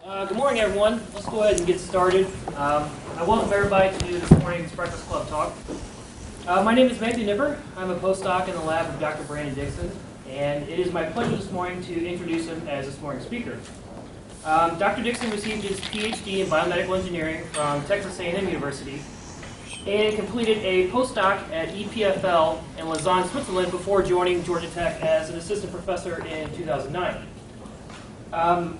Good morning, everyone. Let's go ahead and get started. I welcome everybody to this morning's Breakfast Club talk. My name is Matthew Nipper. I'm a postdoc in the lab of Dr. Brandon Dixon, and it is my pleasure this morning to introduce him as this morning's speaker. Dr. Dixon received his PhD in biomedical engineering from Texas A&M University and completed a postdoc at EPFL in Lausanne, Switzerland before joining Georgia Tech as an assistant professor in 2009.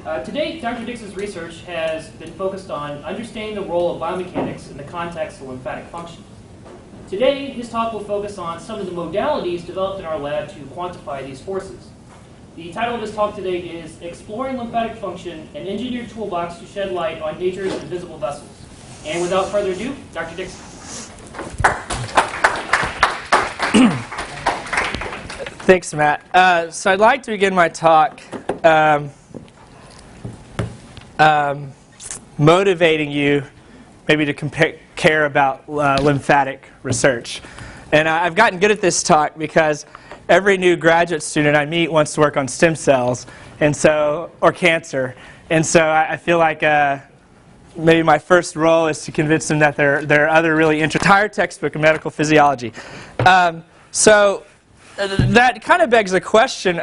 To date, Dr. Dixon's research has been focused on understanding the role of biomechanics in the context of lymphatic function. Today, his talk will focus on some of the modalities developed in our lab to quantify these forces. The title of his talk today is Exploring Lymphatic Function, an Engineered Toolbox to Shed Light on Nature's Invisible Vessels. And without further ado, Dr. Dixon. Thanks, Matt. So I'd like to begin my talk motivating you maybe to care about lymphatic research. And I've gotten good at this talk because every new graduate student I meet wants to work on stem cells or cancer. And so I feel like maybe my first role is to convince them that there are other really interesting entire textbook of medical physiology. So that kind of begs the question,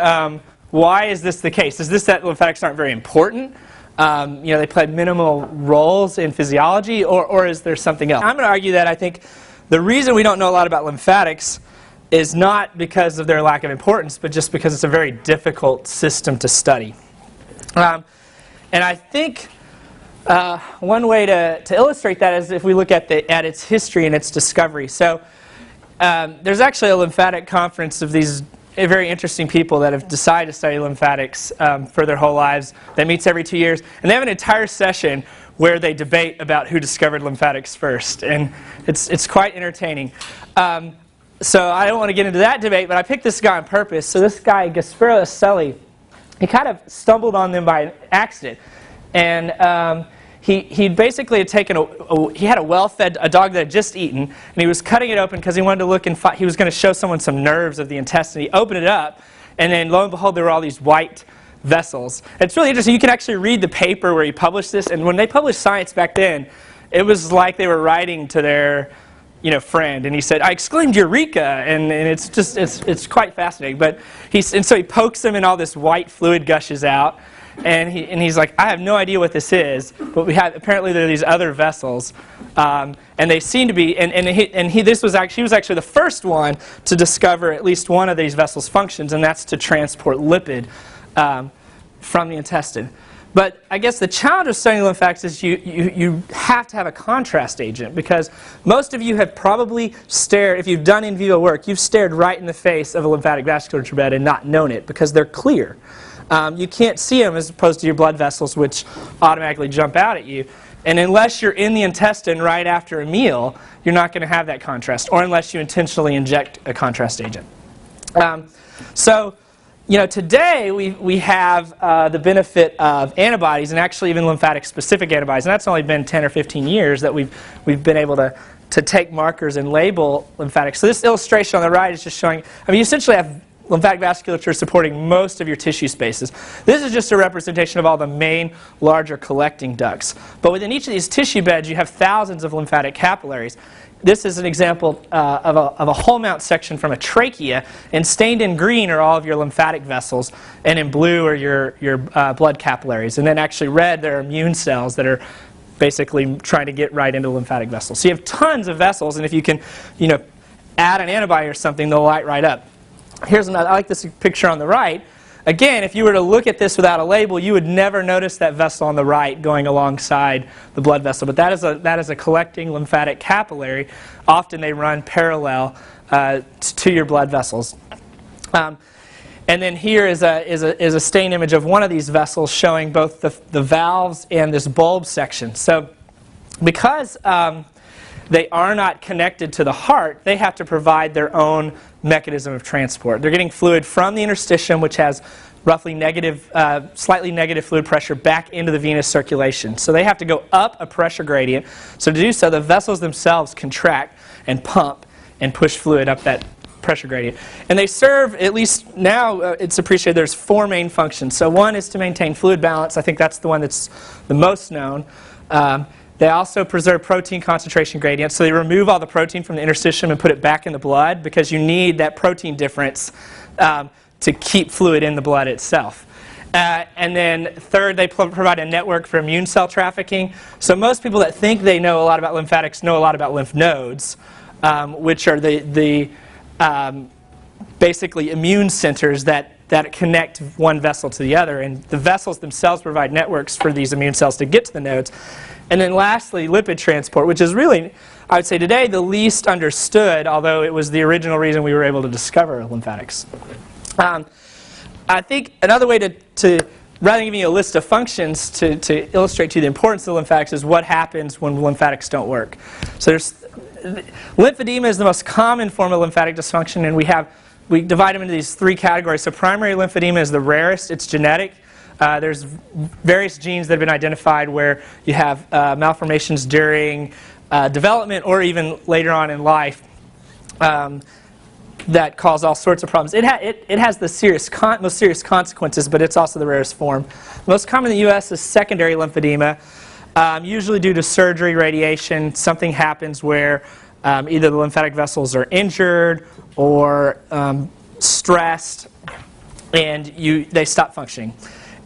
why is this the case? Is this that lymphatics aren't very important? They play minimal roles in physiology, or is there something else? I'm going to argue that I think the reason we don't know a lot about lymphatics is not because of their lack of importance, but just because it's a very difficult system to study. And I think one way to illustrate that is if we look at its history and its discovery. So there's actually a lymphatic conference of these very interesting people that have decided to study lymphatics for their whole lives that meets every 2 years. And they have an entire session where they debate about who discovered lymphatics first. And it's quite entertaining. So I don't want to get into that debate, but I picked this guy on purpose. So this guy, Gasparo Uccelli, he kind of stumbled on them by accident. And he basically had taken he had a dog that had just eaten, and he was cutting it open because he wanted to look and he was going to show someone some nerves of the intestine. He opened it up, and then lo and behold, there were all these white vessels. It's really interesting. You can actually read the paper where he published this, and when they published Science back then, it was like they were writing to their friend, and he said, "I exclaimed Eureka!" and it's quite fascinating. But so he pokes them, and all this white fluid gushes out. And he's like, I have no idea what this is, but apparently there are these other vessels, and they seem to be. He was actually the first one to discover at least one of these vessels' functions, and that's to transport lipid from the intestine. But I guess the challenge of studying lymphatics is you have to have a contrast agent, because most of you have probably stared, if you've done in vivo work, you've stared right in the face of a lymphatic vasculature bed and not known it because they're clear. You can't see them as opposed to your blood vessels, which automatically jump out at you. And unless you're in the intestine right after a meal, you're not going to have that contrast, or unless you intentionally inject a contrast agent. Today we have the benefit of antibodies, and actually even lymphatic-specific antibodies. And that's only been 10 or 15 years that we've been able to take markers and label lymphatics. So this illustration on the right is just showing, you essentially have lymphatic vasculature supporting most of your tissue spaces. This is just a representation of all the main, larger collecting ducts. But within each of these tissue beds, you have thousands of lymphatic capillaries. This is an example of a whole mount section from a trachea, and stained in green are all of your lymphatic vessels, and in blue are your blood capillaries. And then actually red, there are immune cells that are basically trying to get right into lymphatic vessels. So you have tons of vessels, and if you can add an antibody or something, they'll light right up. Here's another. I like this picture on the right. Again, if you were to look at this without a label, you would never notice that vessel on the right going alongside the blood vessel. But that is a collecting lymphatic capillary. Often they run parallel to your blood vessels. And then here is a stain image of one of these vessels showing both the valves and this bulb section. So because they are not connected to the heart, they have to provide their own mechanism of transport. They're getting fluid from the interstitium, which has roughly slightly negative fluid pressure, back into the venous circulation. So they have to go up a pressure gradient. So to do so, the vessels themselves contract and pump and push fluid up that pressure gradient. And they serve, at least now it's appreciated, there's 4 main functions. So one is to maintain fluid balance. I think that's the one that's the most known. They also preserve protein concentration gradients. So they remove all the protein from the interstitium and put it back in the blood because you need that protein difference to keep fluid in the blood itself. And then third, they provide a network for immune cell trafficking. So most people that think they know a lot about lymphatics know a lot about lymph nodes, which are the basically immune centers that connect one vessel to the other. And the vessels themselves provide networks for these immune cells to get to the nodes. And then lastly, lipid transport, which is really, I would say today, the least understood, although it was the original reason we were able to discover lymphatics. I think another way to rather than giving you a list of functions to illustrate to you the importance of lymphatics is what happens when lymphatics don't work. So lymphedema is the most common form of lymphatic dysfunction, and we divide them into these 3 categories. So primary lymphedema is the rarest. It's genetic. There's various genes that have been identified where you have malformations during development or even later on in life that cause all sorts of problems. It has the most serious consequences, but it's also the rarest form. Most common in the U.S. is secondary lymphedema, usually due to surgery, radiation. Something happens where either the lymphatic vessels are injured or stressed, and they stop functioning.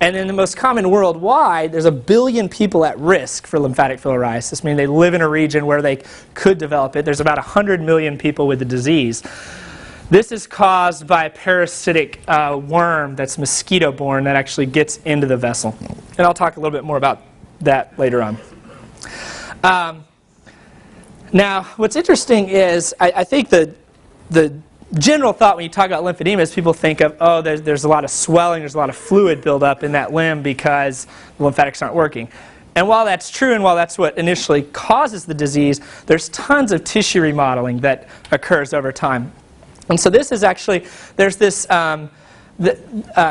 And then the most common worldwide, there's 1 billion people at risk for lymphatic filariasis, meaning they live in a region where they could develop it. There's about 100 million people with the disease. This is caused by a parasitic worm that's mosquito-borne that actually gets into the vessel. And I'll talk a little bit more about that later on. Now, what's interesting is I think the general thought when you talk about lymphedema is people think of, oh, there's a lot of swelling, there's a lot of fluid buildup in that limb because the lymphatics aren't working. And while that's true and while that's what initially causes the disease, there's tons of tissue remodeling that occurs over time. And so this is actually, there's this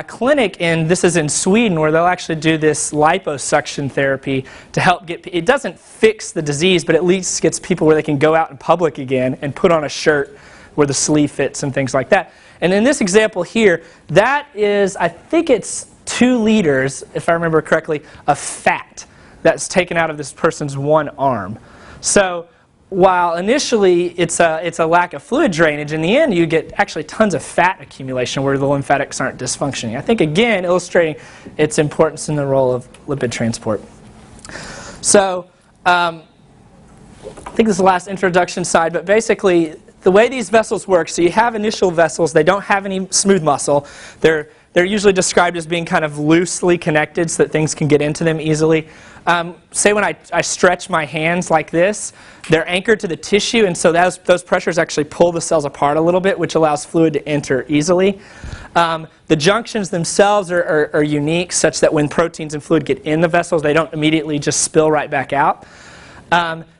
clinic this is in Sweden, where they'll actually do this liposuction therapy to help it doesn't fix the disease, but at least gets people where they can go out in public again and put on a shirt where the sleeve fits and things like that. And in this example here, that is, I think it's 2 liters, if I remember correctly, of fat that's taken out of this person's one arm. So while initially it's a lack of fluid drainage, in the end you get actually tons of fat accumulation where the lymphatics aren't dysfunctioning. I think, again, illustrating its importance in the role of lipid transport. So I think this is the last introduction slide, but basically the way these vessels work, so you have initial vessels, they don't have any smooth muscle. They're usually described as being kind of loosely connected so that things can get into them easily. Say when I stretch my hands like this, they're anchored to the tissue, and so those pressures actually pull the cells apart a little bit, which allows fluid to enter easily. The junctions themselves are unique, such that when proteins and fluid get in the vessels, they don't immediately just spill right back out.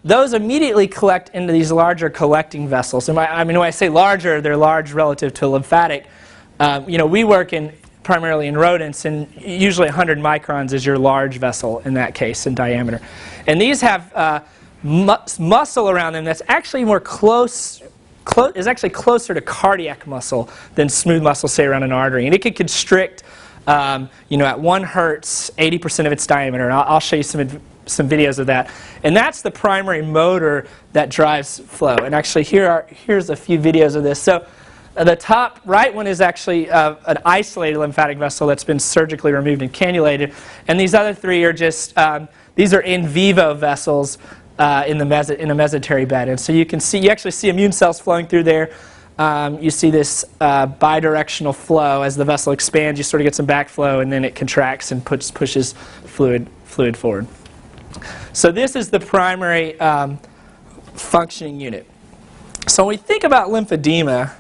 Those immediately collect into these larger collecting vessels. And when I say larger, they're large relative to lymphatic. We work primarily in rodents, and usually 100 microns is your large vessel in that case in diameter. And these have muscle around them that's actually is actually closer to cardiac muscle than smooth muscle, say, around an artery. And it could constrict, at 1 hertz, 80% of its diameter. And I'll show you some videos of that. And that's the primary motor that drives flow. And actually here's a few videos of this. So the top right one is actually an isolated lymphatic vessel that's been surgically removed and cannulated. And these other 3 are just, these are in vivo vessels in a mesentery bed. And so you actually see immune cells flowing through there. You see this bidirectional flow. As the vessel expands, you sort of get some backflow, and then it contracts and pushes fluid forward. So this is the primary functioning unit. So when we think about lymphedema,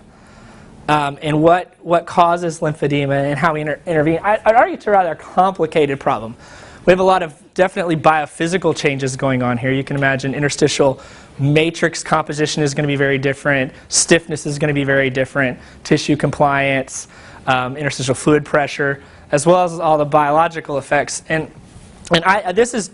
and what causes lymphedema and how we intervene, I'd argue it's a rather complicated problem. We have a lot of definitely biophysical changes going on here. You can imagine interstitial matrix composition is going to be very different. Stiffness is going to be very different. Tissue compliance, interstitial fluid pressure, as well as all the biological effects. And this is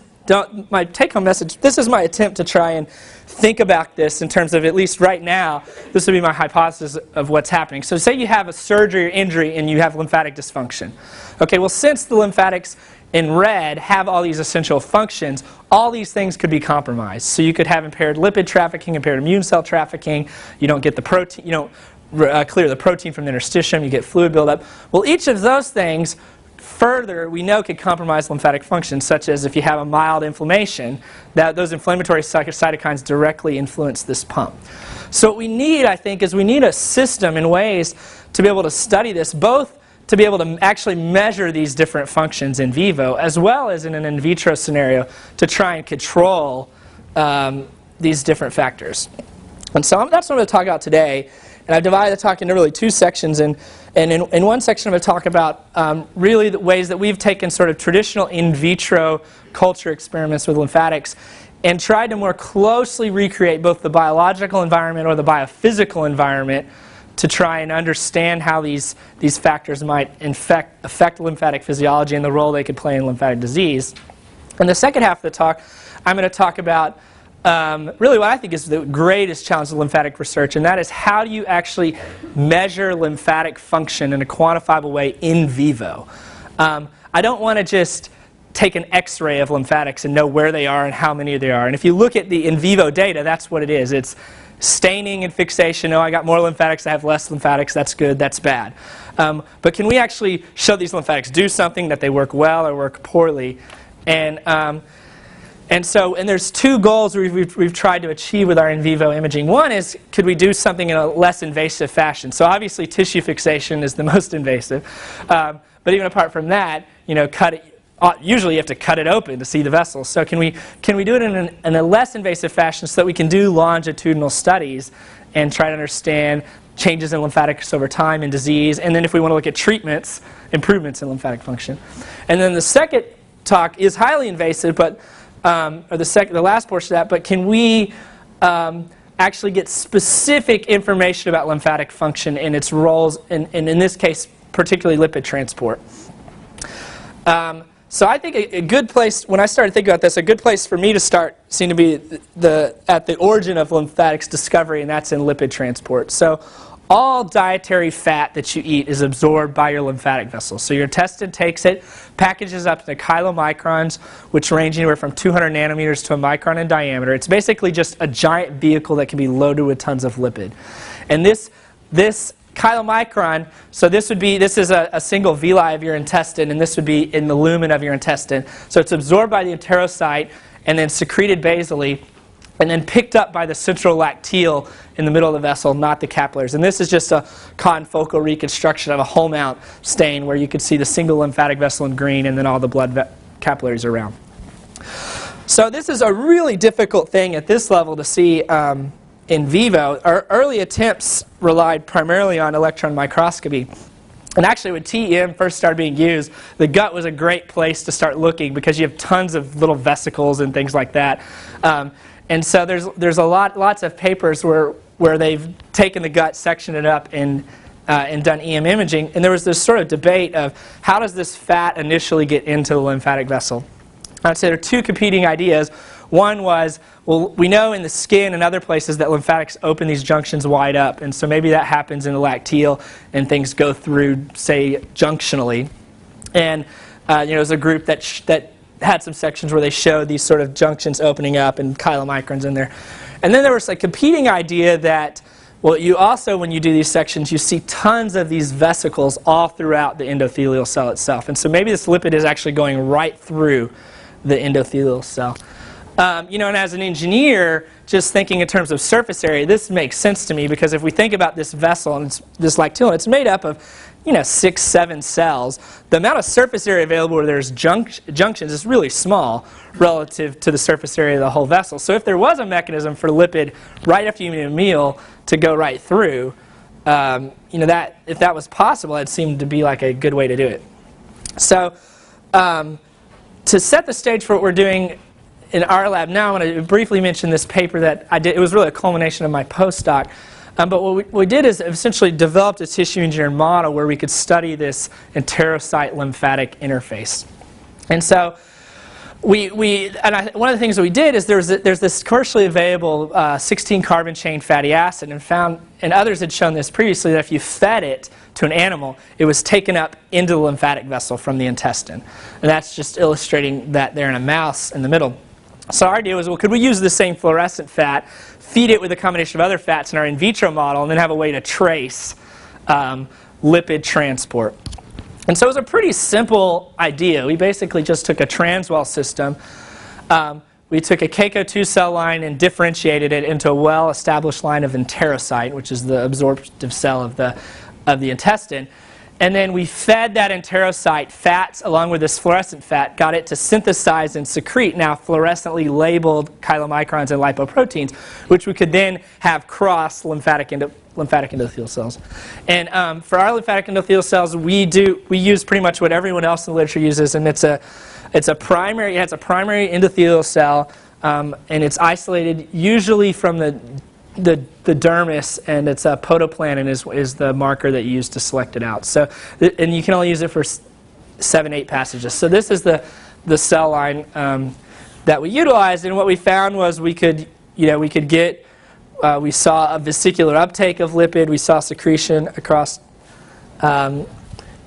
my take-home message, this is my attempt to try and think about this in terms of, at least right now, this would be my hypothesis of what's happening. So say you have a surgery or injury and you have lymphatic dysfunction. Okay, well, since the lymphatics in red have all these essential functions, all these things could be compromised. So you could have impaired lipid trafficking, impaired immune cell trafficking, you don't get the protein, you don't clear the protein from the interstitium, you get fluid buildup. Well, each of those things further, we know could compromise lymphatic function, such as if you have a mild inflammation, that those inflammatory cytokines directly influence this pump. So what we need, I think, is we need a system and ways to be able to study this, both to be able to actually measure these different functions in vivo, as well as in an in vitro scenario to try and control these different factors. And so that's what I'm going to talk about today. And I've divided the talk into really two sections. And in one section I'm going to talk about really the ways that we've taken sort of traditional in vitro culture experiments with lymphatics and tried to more closely recreate both the biological environment or the biophysical environment to try and understand how these factors might affect lymphatic physiology and the role they could play in lymphatic disease. In the second half of the talk, I'm going to talk about really what I think is the greatest challenge of lymphatic research, and that is how do you actually measure lymphatic function in a quantifiable way in vivo. I don't want to just take an x-ray of lymphatics and know where they are and how many there are. And if you look at the in vivo data, that's what it is. It's staining and fixation. Oh, I got more lymphatics, I have less lymphatics, that's good, that's bad. But can we actually show these lymphatics do something, that they work well or work poorly? And there's two goals we've tried to achieve with our in vivo imaging. One is, could we do something in a less invasive fashion? So obviously tissue fixation is the most invasive. But even apart from that, usually you have to cut it open to see the vessels. So can we do it in a less invasive fashion so that we can do longitudinal studies and try to understand changes in lymphatics over time in disease, and then if we want to look at treatments, improvements in lymphatic function. And then the second talk is highly invasive, but or the last portion of that, but can we actually get specific information about lymphatic function and its roles, in this case, particularly lipid transport. So I think a good place, when I started thinking about this, a good place for me to start seemed to be at the origin of lymphatics discovery, and that's in lipid transport. So all dietary fat that you eat is absorbed by your lymphatic vessels. So your intestine takes it, packages up to chylomicrons, which range anywhere from 200 nanometers to a micron in diameter. It's basically just a giant vehicle that can be loaded with tons of lipid. And this chylomicron, so this is a single villi of your intestine, and this would be in the lumen of your intestine. So it's absorbed by the enterocyte and then secreted basally, and then picked up by the central lacteal in the middle of the vessel, not the capillaries. And this is just a confocal reconstruction of a whole mount stain where you could see the single lymphatic vessel in green and then all the blood capillaries around. So this is a really difficult thing at this level to see in vivo. Our early attempts relied primarily on electron microscopy. And actually, when TEM first started being used, the gut was a great place to start looking because you have tons of little vesicles and things like that. And so there's lots of papers where they've taken the gut, sectioned it up, and done EM imaging. And there was this sort of debate of how does this fat initially get into the lymphatic vessel? I'd say there are two competing ideas. One was, well, we know in the skin and other places that lymphatics open these junctions wide up, and so maybe that happens in the lacteal and things go through, say, junctionally. And there's a group that had some sections where they showed these sort of junctions opening up and chylomicrons in there. And then there was a competing idea that, well, you also, when you do these sections, you see tons of these vesicles all throughout the endothelial cell itself. And so maybe this lipid is actually going right through the endothelial cell. And as an engineer, just thinking in terms of surface area, this makes sense to me because if we think about this vessel and this lacteal, it's made up of 6, 7 cells. The amount of surface area available where there's junctions is really small relative to the surface area of the whole vessel. So if there was a mechanism for lipid right after you eat a meal to go right through, that if that was possible, it seemed to be like a good way to do it. So to set the stage for what we're doing in our lab now, I want to briefly mention this paper that I did. It was really a culmination of my postdoc. But what we did is essentially developed a tissue engineered model where we could study this enterocyte lymphatic interface. And so one of the things that we did is there's this commercially available 16 carbon chain fatty acid, and others had shown this previously, that if you fed it to an animal, it was taken up into the lymphatic vessel from the intestine. And that's just illustrating that there in a mouse in the middle. So our idea was, well, could we use the same fluorescent fat, feed it with a combination of other fats in our in vitro model, and then have a way to trace lipid transport? And so it was a pretty simple idea. We basically just took a transwell system. We took a Keiko-2 cell line and differentiated it into a well-established line of enterocyte, which is the absorptive cell of the intestine. And then we fed that enterocyte fats along with this fluorescent fat, got it to synthesize and secrete now fluorescently labeled chylomicrons and lipoproteins, which we could then have cross lymphatic endothelial cells. And for our lymphatic endothelial cells, we use pretty much what everyone else in the literature uses, and it has a primary endothelial cell, and it's isolated usually from the dermis, and it's a podoplanin is the marker that you use to select it out. So, and you can only use it for 7-8 passages. So this is the cell line that we utilized, and what we found was we saw a vesicular uptake of lipid, we saw secretion across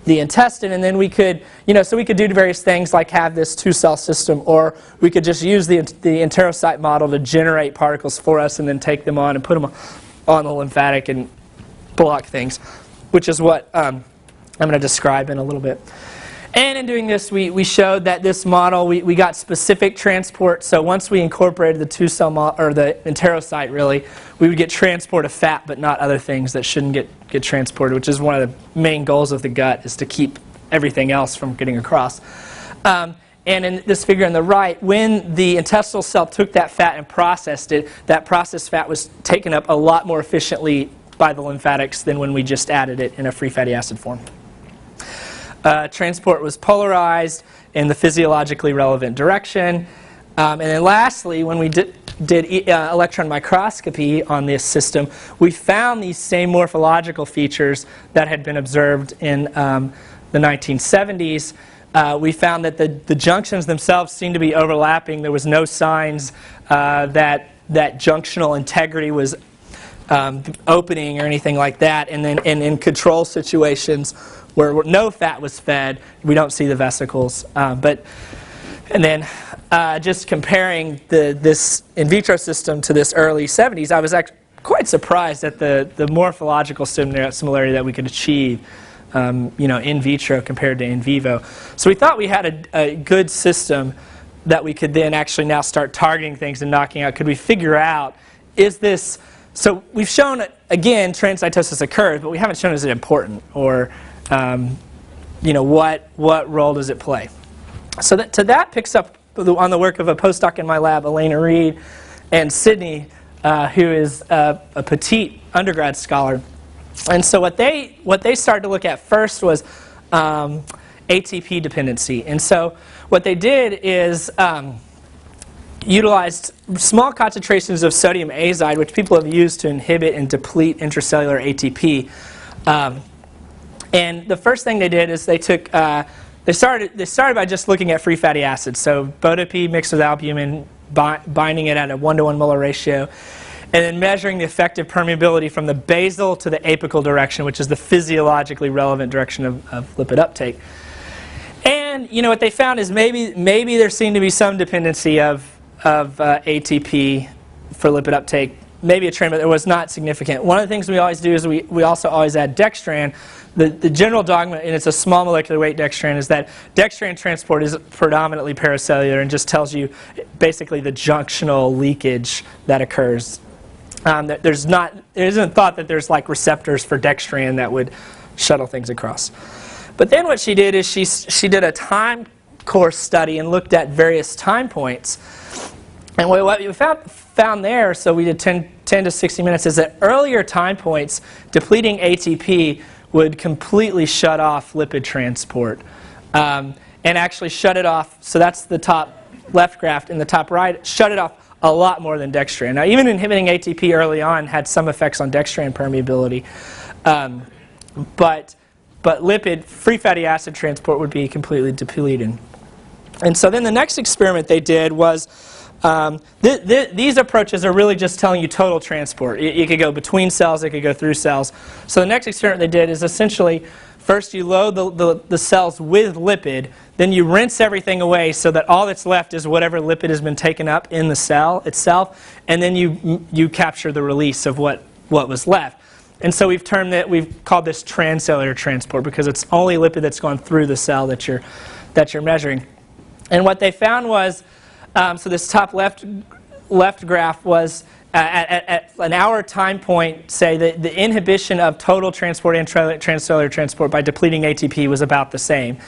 the intestine, and then we could, so we could do various things like have this 2-cell system, or we could just use the enterocyte model to generate particles for us and then take them on and put them on the lymphatic and block things, which is what I'm going to describe in a little bit. And in doing this, we showed that this model, we got specific transport. So once we incorporated the 2-cell model, or the enterocyte really, we would get transport of fat, but not other things that shouldn't get transported, which is one of the main goals of the gut, is to keep everything else from getting across. And in this figure on the right, when the intestinal cell took that fat and processed it, that processed fat was taken up a lot more efficiently by the lymphatics than when we just added it in a free fatty acid form. Transport was polarized in the physiologically relevant direction. And then lastly, when we did electron microscopy on this system, we found these same morphological features that had been observed in the 1970s. We found that the junctions themselves seemed to be overlapping. There was no signs that junctional integrity was opening or anything like that. And then in control situations where no fat was fed, we don't see the vesicles. Just comparing this in vitro system to this early 70s, I was actually quite surprised at the morphological similarity that we could achieve in vitro compared to in vivo. So we thought we had a good system that we could then actually now start targeting things and knocking out. Could we figure out, is this... So we've shown, again, transcytosis occurs, but we haven't shown is it important, or what role does it play? So that picks up on the work of a postdoc in my lab, Elena Reed, and Sydney, who is a petite undergrad scholar. And so what they started to look at first was ATP dependency. And so what they did is utilized small concentrations of sodium azide, which people have used to inhibit and deplete intracellular ATP. And the first thing they did is they took they started by just looking at free fatty acids, so BODP mixed with albumin, binding it at a 1-to-1 molar ratio, and then measuring the effective permeability from the basal to the apical direction, which is the physiologically relevant direction of lipid uptake. And what they found is maybe there seemed to be some dependency of ATP for lipid uptake, maybe a trend, but it was not significant. One of the things we always do is we also always add dextran. The general dogma, and it's a small molecular weight dextran, is that dextran transport is predominantly paracellular and just tells you basically the junctional leakage that occurs. It isn't thought that there's like receptors for dextran that would shuttle things across. But then what she did is she did a time course study and looked at various time points. And what we found there, so we did 10 to 60 minutes, is that earlier time points, depleting ATP would completely shut off lipid transport. And actually shut it off, so that's the top left graph, and the top right, shut it off a lot more than dextran. Now even inhibiting ATP early on had some effects on dextran permeability. But lipid, free fatty acid transport would be completely depleted. And so then the next experiment they did was, these approaches are really just telling you total transport. It could go between cells, it could go through cells. So the next experiment they did is essentially, first you load the cells with lipid, then you rinse everything away so that all that's left is whatever lipid has been taken up in the cell itself, and then you capture the release of what was left. And so we've called this transcellular transport because it's only lipid that's gone through the cell that you're measuring. And what they found was, so this top left graph was at an hour time point, say that the inhibition of total transport and transcellular transport by depleting ATP was about the same.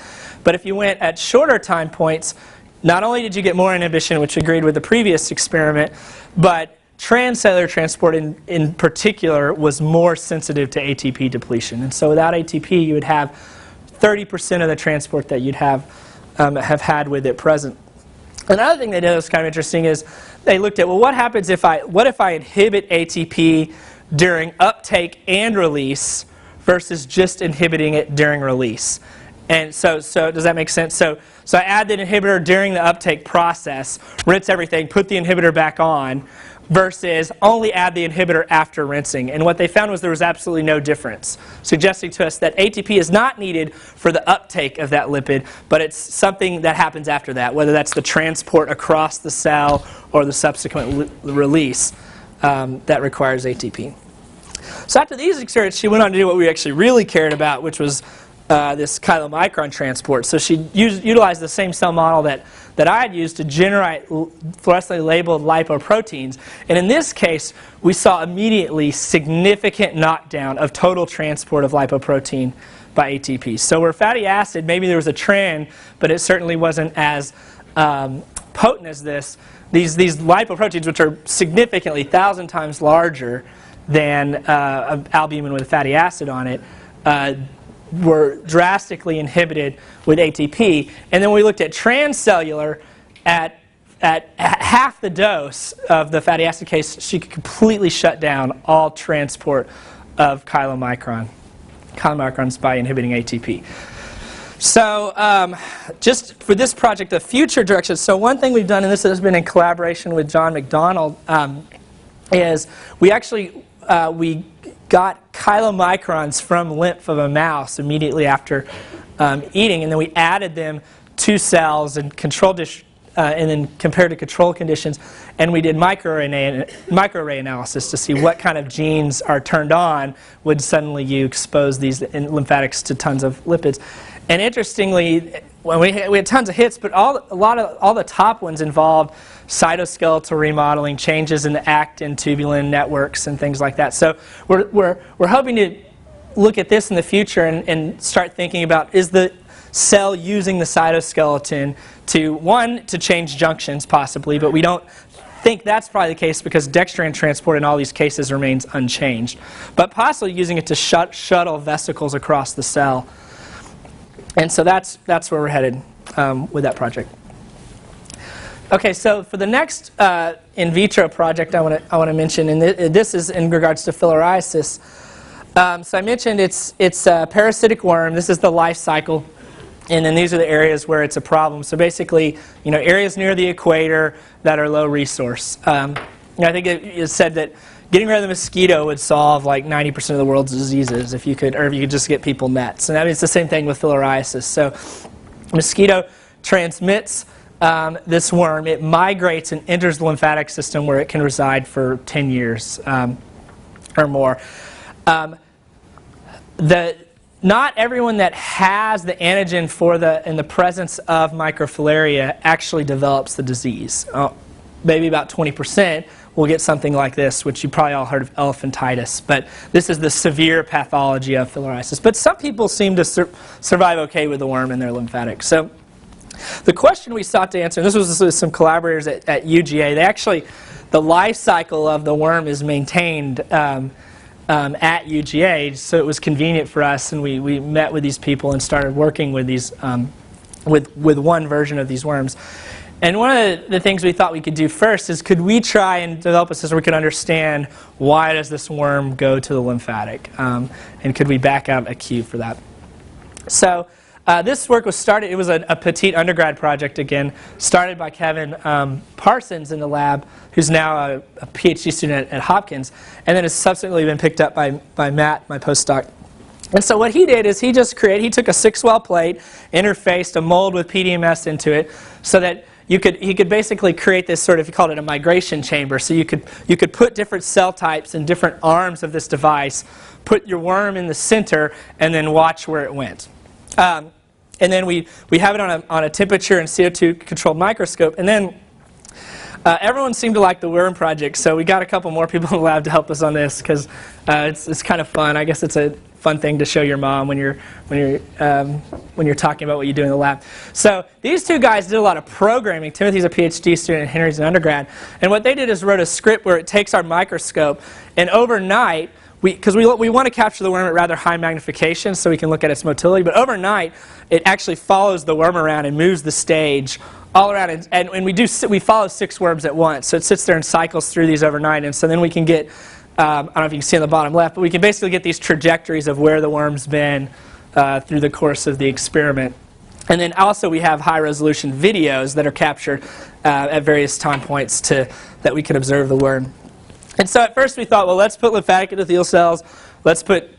But if you went at shorter time points, not only did you get more inhibition, which agreed with the previous experiment, but transcellular transport in particular was more sensitive to ATP depletion. And so without ATP, you would have 30% of the transport that you'd have had with it present. Another thing they did that was kind of interesting is they looked at, well, what happens if I inhibit ATP during uptake and release versus just inhibiting it during release? And so does that make sense? So I add the inhibitor during the uptake process, rinse everything, put the inhibitor back on, versus only add the inhibitor after rinsing. And what they found was there was absolutely no difference, suggesting to us that ATP is not needed for the uptake of that lipid, but it's something that happens after that, whether that's the transport across the cell or the subsequent release that requires ATP. So after these experiments, she went on to do what we actually really cared about, which was this chylomicron transport. So she utilized the same cell model that I had used to generate fluorescently labeled lipoproteins. And in this case, we saw immediately significant knockdown of total transport of lipoprotein by ATP. So where fatty acid, maybe there was a trend, but it certainly wasn't as potent as this. These lipoproteins, which are significantly 1,000 times larger than albumin with a fatty acid on it, were drastically inhibited with ATP. And then we looked at transcellular at half the dose of the fatty acid case, she could completely shut down all transport of chylomicrons by inhibiting ATP. So just for this project, the future direction, so one thing we've done, and this has been in collaboration with John McDonald, is we got chylomicrons from lymph of a mouse immediately after eating, and then we added them to cells and and then compared to control conditions, and we did microarray analysis to see what kind of genes are turned on when suddenly you expose these lymphatics to tons of lipids. And interestingly, when we had tons of hits, but all the top ones involved cytoskeletal remodeling, changes in the actin tubulin networks, and things like that. So we're hoping to look at this in the future and start thinking about, is the cell using the cytoskeleton to change junctions possibly, but we don't think that's probably the case because dextran transport in all these cases remains unchanged, but possibly using it to shuttle vesicles across the cell. And so that's where we're headed with that project. Okay, so for the next in vitro project I want to mention, and this is in regards to filariasis. So I mentioned it's a parasitic worm. This is the life cycle, and then these are the areas where it's a problem. So basically, areas near the equator that are low resource. I think it said that getting rid of the mosquito would solve like 90% of the world's diseases if you could just get people nets. And I mean, it's the same thing with filariasis. So mosquito transmits this worm. It migrates and enters the lymphatic system where it can reside for 10 years or more. Not everyone that has the antigen in the presence of microfilaria actually develops the disease. Maybe about 20% will get something like this, which you probably all heard of elephantitis. But this is the severe pathology of filariasis. But some people seem to survive okay with the worm in their lymphatics. So the question we sought to answer, and this was with some collaborators at UGA, the life cycle of the worm is maintained at UGA, so it was convenient for us, and we met with these people and started working with these with one version of these worms. And one of the things we thought we could do first is, could we try and develop a system where we could understand why does this worm go to the lymphatic, and could we back out a cue for that? So This work was started, it was a petite undergrad project again, started by Kevin Parsons in the lab, who's now a PhD student at Hopkins, and then has subsequently been picked up by Matt, my postdoc. And so what he did is he took a 6-well plate, interfaced a mold with PDMS into it, so that he could basically create this sort of, he called it a migration chamber. So you could put different cell types in different arms of this device, put your worm in the center, and then watch where it went. And then we have it on a temperature and CO2 controlled microscope. And then everyone seemed to like the worm project, so we got a couple more people in the lab to help us on this, because it's kind of fun. I guess it's a fun thing to show your mom when you're talking about what you do in the lab. So these two guys did a lot of programming. Timothy's a PhD student and Henry's an undergrad. And what they did is wrote a script where it takes our microscope, and overnight, because we want to capture the worm at rather high magnification so we can look at its motility, but overnight it actually follows the worm around and moves the stage all around, and we follow 6 worms at once. So it sits there and cycles through these overnight, and so then we can get, I don't know if you can see on the bottom left, but we can basically get these trajectories of where the worm's been through the course of the experiment. And then also we have high-resolution videos that are captured at various time points that we can observe the worm. And so at first we thought, well, let's put lymphatic endothelial cells, let's put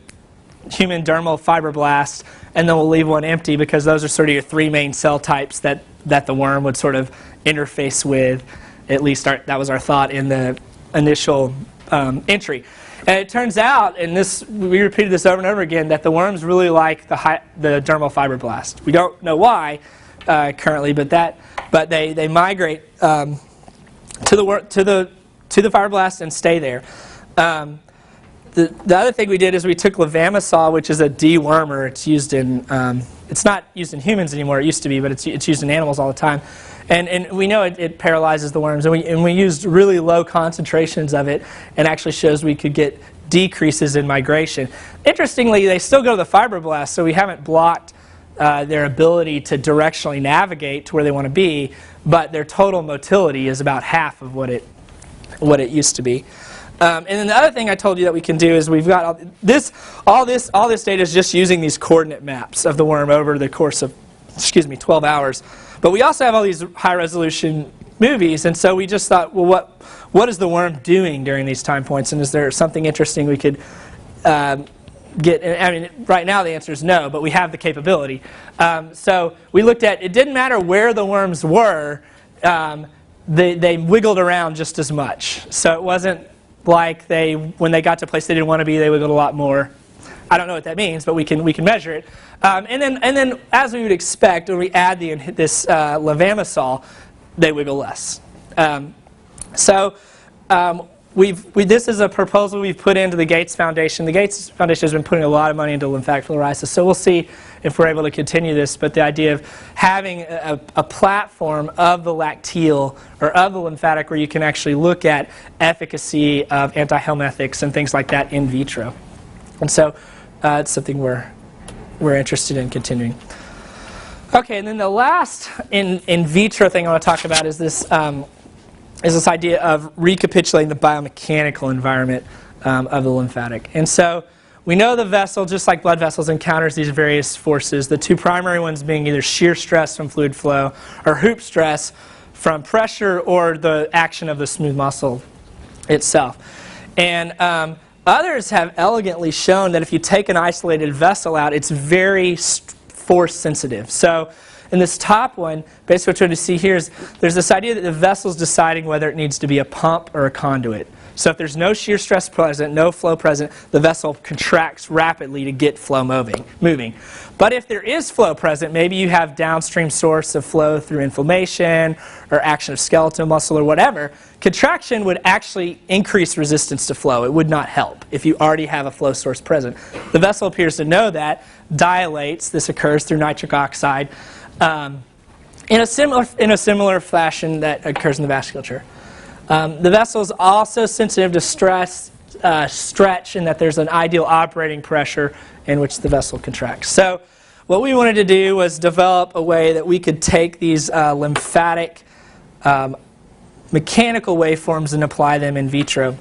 human dermal fibroblasts, and then we'll leave one empty, because those are sort of your 3 main cell types that the worm would sort of interface with. At least that was our thought in the initial entry. And it turns out, and we repeated this over and over again, that the worms really like the dermal fibroblast. We don't know why currently, but they migrate to the fibroblast and stay there. The other thing we did is we took levamisole, which is a dewormer. It's used in it's not used in humans anymore. It used to be, but it's used in animals all the time. And we know it paralyzes the worms. And we used really low concentrations of it, and actually shows we could get decreases in migration. Interestingly, they still go to the fibroblasts, so we haven't blocked their ability to directionally navigate to where they want to be, but their total motility is about half of what it used to be. And then the other thing I told you that we can do is we've got all this data is just using these coordinate maps of the worm over the course of 12 hours. But we also have all these high-resolution movies, and so we just thought, well, what is the worm doing during these time points, and is there something interesting we could get? I mean, right now the answer is no, but we have the capability. So we looked at, it didn't matter where the worms were, they wiggled around just as much. So it wasn't like when they got to a place they didn't want to be, they wiggled a lot more. I don't know what that means, but we can measure it. And then, as we would expect, when we add this levamisole, they wiggle less. This is a proposal we've put into the Gates Foundation. The Gates Foundation has been putting a lot of money into lymphatic filariasis, so we'll see if we're able to continue this. But the idea of having a platform of the lacteal or of the lymphatic where you can actually look at efficacy of anti-helminthics and things like that in vitro. And so it's something we're interested in continuing. Okay, and then the last in vitro thing I want to talk about is this idea of recapitulating the biomechanical environment of the lymphatic. And so we know the vessel, just like blood vessels, encounters these various forces, the 2 primary ones being either shear stress from fluid flow or hoop stress from pressure or the action of the smooth muscle itself. And others have elegantly shown that if you take an isolated vessel out, it's very force sensitive. So in this top one, basically what we're trying to see here is there's this idea that the vessel is deciding whether it needs to be a pump or a conduit. So if there's no shear stress present, no flow present, the vessel contracts rapidly to get flow moving. But if there is flow present, maybe you have downstream source of flow through inflammation or action of skeletal muscle or whatever, contraction would actually increase resistance to flow. It would not help if you already have a flow source present. The vessel appears to know that, dilates. This occurs through nitric oxide in a similar fashion that occurs in the vasculature. The vessel is also sensitive to stress, stretch, and that there's an ideal operating pressure in which the vessel contracts. So what we wanted to do was develop a way that we could take these lymphatic mechanical waveforms and apply them in vitro.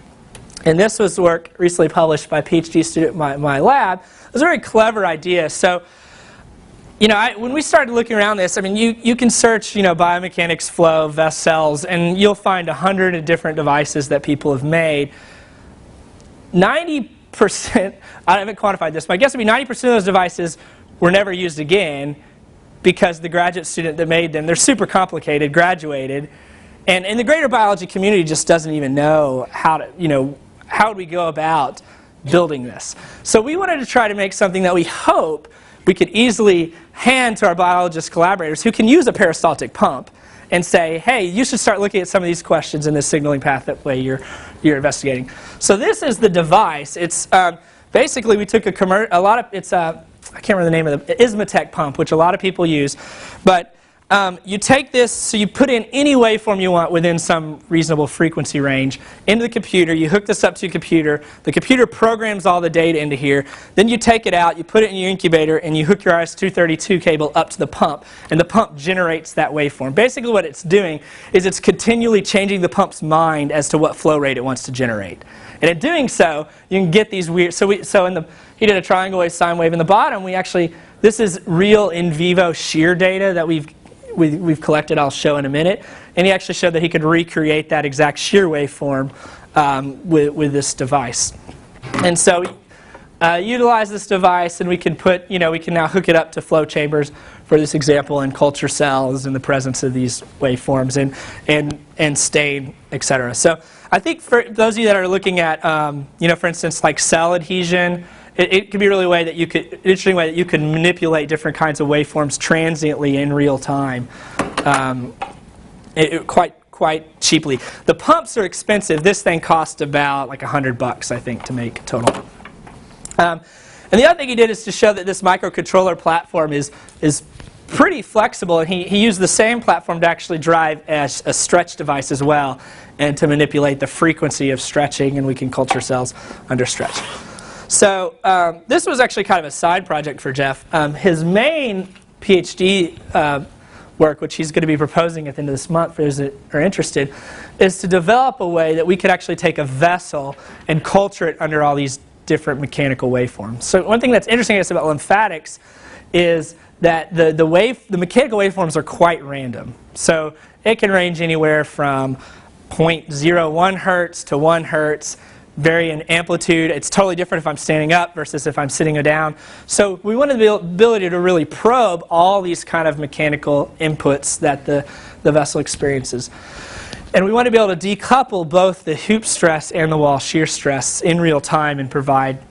And this was work recently published by a PhD student in my lab. It was a very clever idea. So you know, when we started looking around this, I mean, you can search, you know, biomechanics, flow, VEST cells, and you'll find 100 different devices that people have made. 90%, I haven't quantified this, but I guess it would be 90% of those devices were never used again because the graduate student that made them, they're super complicated, graduated, and the greater biology community just doesn't even know how to, you know, how would we go about building this. So we wanted to try to make something that we hope we could easily hand to our biologist collaborators who can use a peristaltic pump and say, hey, you should start looking at some of these questions in this signaling pathway you're investigating. So this is the device. It's basically we took a lot of, it's I can't remember the name of it, Ismatec pump, which a lot of people use. But you take this, so you put in any waveform you want within some reasonable frequency range into the computer. You hook this up to your computer. The computer programs all the data into here. Then you take it out, you put it in your incubator, and you hook your RS-232 cable up to the pump. And the pump generates that waveform. Basically what it's doing is it's continually changing the pump's mind as to what flow rate it wants to generate. And in doing so, you can get these weird, he did a triangle wave, sine wave. In the bottom, this is real in vivo shear data that we've collected, I'll show in a minute. And he actually showed that he could recreate that exact shear waveform with this device. And so utilize this device, and we can put, you know, we can now hook it up to flow chambers for this example in culture cells in the presence of these waveforms and stain, etc. So I think for those of you that are looking at, you know, for instance, like cell adhesion, it could be really an interesting way that you can manipulate different kinds of waveforms transiently in real time, quite cheaply. The pumps are expensive. This thing cost about like $100, I think, to make total. And the other thing he did is to show that this microcontroller platform is pretty flexible, and he used the same platform to actually drive a stretch device as well, and to manipulate the frequency of stretching, and we can culture cells under stretch. So this was actually kind of a side project for Jeff. His main PhD work, which he's going to be proposing at the end of this month for those that are interested, is to develop a way that we could actually take a vessel and culture it under all these different mechanical waveforms. So one thing that's interesting, I guess, about lymphatics is that the mechanical waveforms are quite random. So it can range anywhere from 0.01 hertz to 1 hertz, vary in amplitude. It's totally different if I'm standing up versus if I'm sitting down. So we wanted the ability to really probe all these kind of mechanical inputs that the vessel experiences. And we want to be able to decouple both the hoop stress and the wall shear stress in real time and provide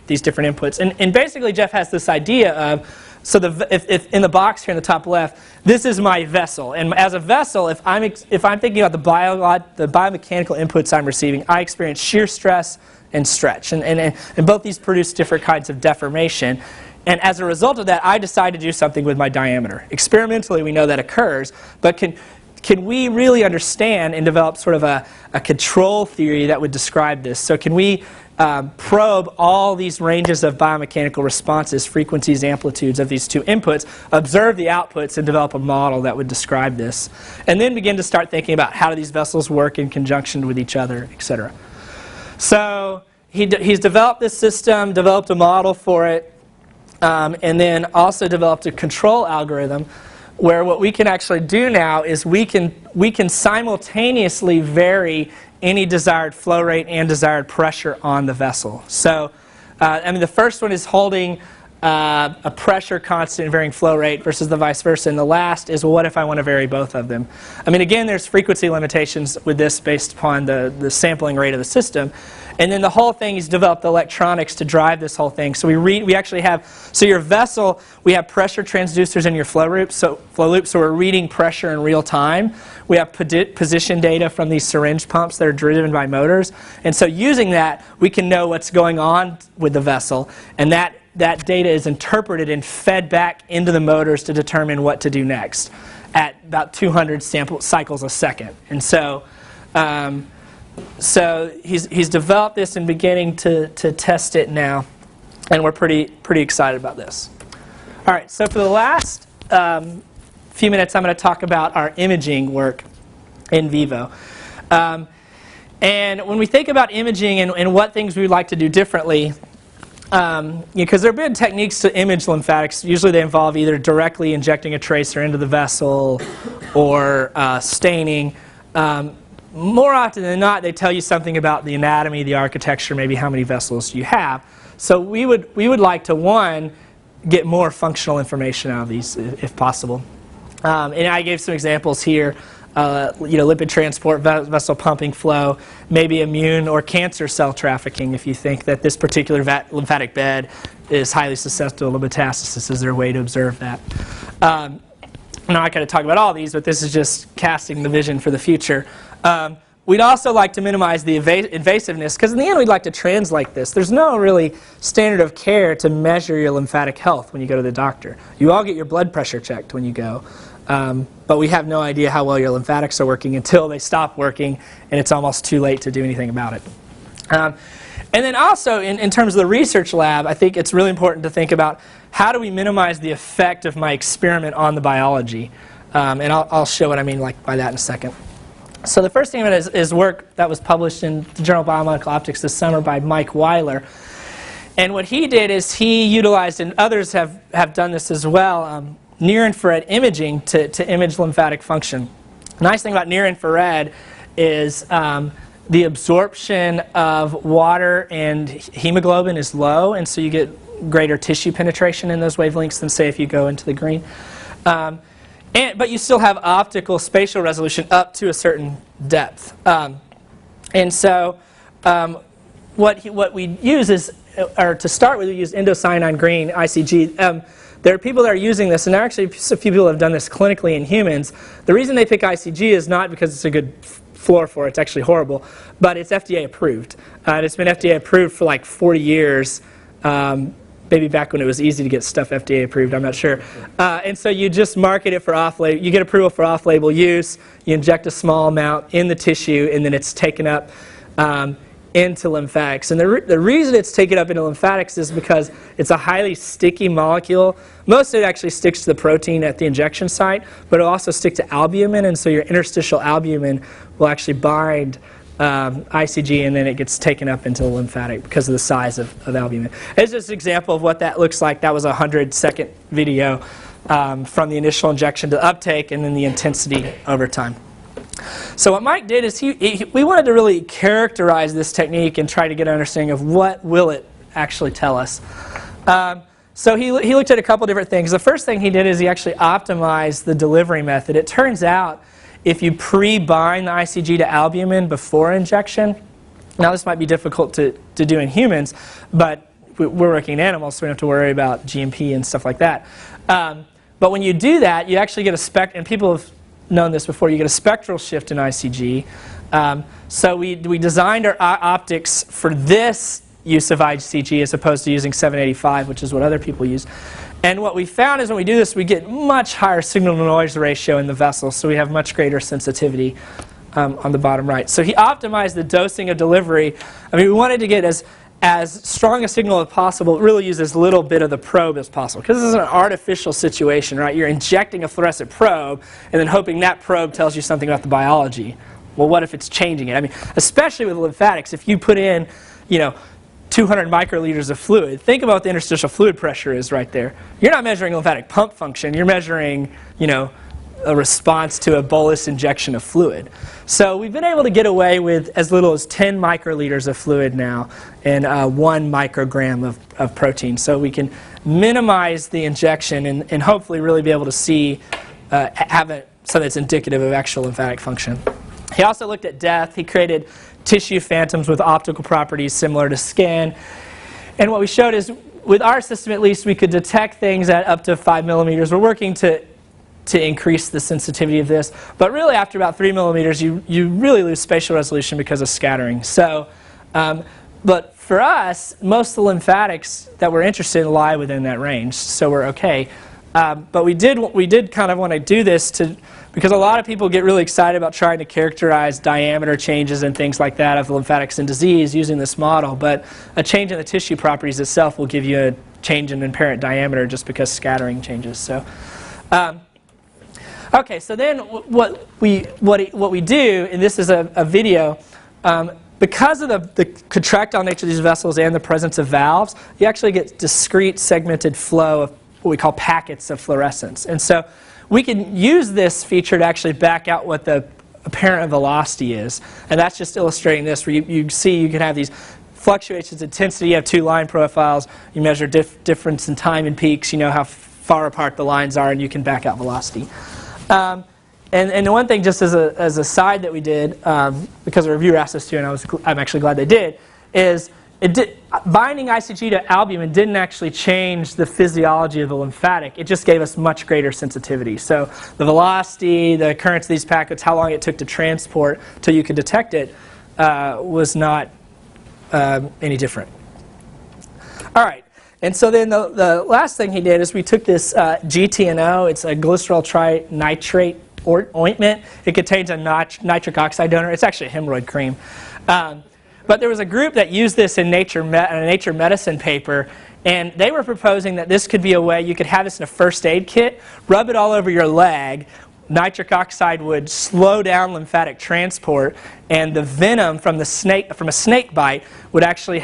these different inputs. And basically Jeff has this idea of, so if in the box here in the top left, this is my vessel. And as a vessel, if I'm thinking about the biomechanical inputs I'm receiving, I experience shear stress and stretch. And both these produce different kinds of deformation. And as a result of that, I decide to do something with my diameter. Experimentally, we know that occurs, but can we really understand and develop sort of a control theory that would describe this? So can we probe all these ranges of biomechanical responses, frequencies, amplitudes of these two inputs, observe the outputs, and develop a model that would describe this, and then begin to start thinking about how do these vessels work in conjunction with each other, etc. So he's developed this system, developed a model for it, and then also developed a control algorithm where what we can actually do now is we can simultaneously vary any desired flow rate and desired pressure on the vessel. So, I mean, the first one is holding a pressure constant and varying flow rate versus the vice versa. And the last is, well, what if I want to vary both of them? I mean, again, there's frequency limitations with this based upon the sampling rate of the system. And then the whole thing is developed electronics to drive this whole thing. So we actually have, so your vessel, we have pressure transducers in your flow loops, so we're reading pressure in real time. We have position data from these syringe pumps that are driven by motors. And so using that, we can know what's going on with the vessel. And that data is interpreted and fed back into the motors to determine what to do next at about 200 sample cycles a second. And so he's developed this and beginning to test it now, and we're pretty excited about this. All right, so for the last few minutes, I'm going to talk about our imaging work in vivo. And when we think about imaging and what things we would like to do differently, because there have been techniques to image lymphatics. Usually they involve either directly injecting a tracer into the vessel or staining. More often than not, they tell you something about the anatomy, the architecture, maybe how many vessels you have. So we would like to, one, get more functional information out of these if possible. And I gave some examples here. Lipid transport, vessel pumping flow, maybe immune or cancer cell trafficking if you think that this particular lymphatic bed is highly susceptible to metastasis. Is there a way to observe that? I'm not going to talk about all these, but this is just casting the vision for the future. We'd also like to minimize the invasiveness, because in the end we'd like to translate this. There's no really standard of care to measure your lymphatic health when you go to the doctor. You all get your blood pressure checked when you go. But we have no idea how well your lymphatics are working until they stop working and it's almost too late to do anything about it. And then also in terms of the research lab, I think it's really important to think about how do we minimize the effect of my experiment on the biology. And I'll show what I mean by that in a second. So the first thing is work that was published in the Journal of Biomedical Optics this summer by Mike Weiler. And what he did is he utilized, and others have done this as well, near-infrared imaging to image lymphatic function. The nice thing about near-infrared is the absorption of water and hemoglobin is low, and so you get greater tissue penetration in those wavelengths than, say, if you go into the green. But you still have optical spatial resolution up to a certain depth. And so what we use is, or to start with, we use indocyanine green, ICG. There are people that are using this, and actually a few people have done this clinically in humans. The reason they pick ICG is not because it's a good floor for it, it's actually horrible, but it's FDA approved. And it's been FDA approved for like 40 years, maybe back when it was easy to get stuff FDA approved, I'm not sure. And so you just market it for off-label, you get approval for off-label use, you inject a small amount in the tissue, and then it's taken up into lymphatics. And the reason it's taken up into lymphatics is because it's a highly sticky molecule. Most of it actually sticks to the protein at the injection site, but it'll also stick to albumin, and so your interstitial albumin will actually bind ICG, and then it gets taken up into the lymphatic because of the size of albumin. It's just an example of what that looks like. That was a 100-second video from the initial injection to uptake, and then the intensity over time. So what Mike did is we wanted to really characterize this technique and try to get an understanding of what will it actually tell us. So he looked at a couple different things. The first thing he did is he actually optimized the delivery method. It turns out if you pre-bind the ICG to albumin before injection, now this might be difficult to do in humans, but we're working in animals, so we don't have to worry about GMP and stuff like that. But when you do that, you actually get a spectrum, and people have known this before, you get a spectral shift in ICG. So we designed our optics for this use of ICG as opposed to using 785, which is what other people use. And what we found is when we do this, we get much higher signal-to-noise ratio in the vessel, so we have much greater sensitivity on the bottom right. So he optimized the dosing of delivery. I mean, we wanted to get as strong a signal as possible, really use as little bit of the probe as possible. Because this is an artificial situation, right? You're injecting a fluorescent probe and then hoping that probe tells you something about the biology. Well, what if it's changing it? I mean, especially with lymphatics, if you put in, 200 microliters of fluid, think about what the interstitial fluid pressure is right there. You're not measuring lymphatic pump function. You're measuring, a response to a bolus injection of fluid. So we've been able to get away with as little as 10 microliters of fluid now and 1 microgram of protein. So we can minimize the injection and hopefully really be able to see, have something that's indicative of actual lymphatic function. He also looked at depth. He created tissue phantoms with optical properties similar to skin. And what we showed is, with our system at least, we could detect things at up to 5 millimeters. We're working to increase the sensitivity of this. But really, after about 3 millimeters, you really lose spatial resolution because of scattering. So, but for us, most of the lymphatics that we're interested in lie within that range, so we're okay. But we did kind of want to do this because a lot of people get really excited about trying to characterize diameter changes and things like that of lymphatics in disease using this model. But a change in the tissue properties itself will give you a change in apparent diameter just because scattering changes. So. Okay, so then what we do, and this is a video, because of the contractile nature of these vessels and the presence of valves, you actually get discrete segmented flow of what we call packets of fluorescence. And so we can use this feature to actually back out what the apparent velocity is. And that's just illustrating this, where you see you can have these fluctuations in intensity. You have two line profiles. You measure difference in time and peaks. You know how far apart the lines are, and you can back out velocity. And the one thing, just as a side that we did, because a reviewer asked us to, and I'm actually glad they did, is binding ICG to albumin didn't actually change the physiology of the lymphatic. It just gave us much greater sensitivity. So the velocity, the occurrence of these packets, how long it took to transport till you could detect it, was not any different. All right. And so then the last thing he did is we took this GTNO. It's a glycerol trinitrate ointment. It contains a nitric oxide donor. It's actually a hemorrhoid cream. But there was a group that used this in a Nature Medicine paper, and they were proposing that this could be a way you could have this in a first aid kit, rub it all over your leg. Nitric oxide would slow down lymphatic transport, and the venom from a snake bite would actually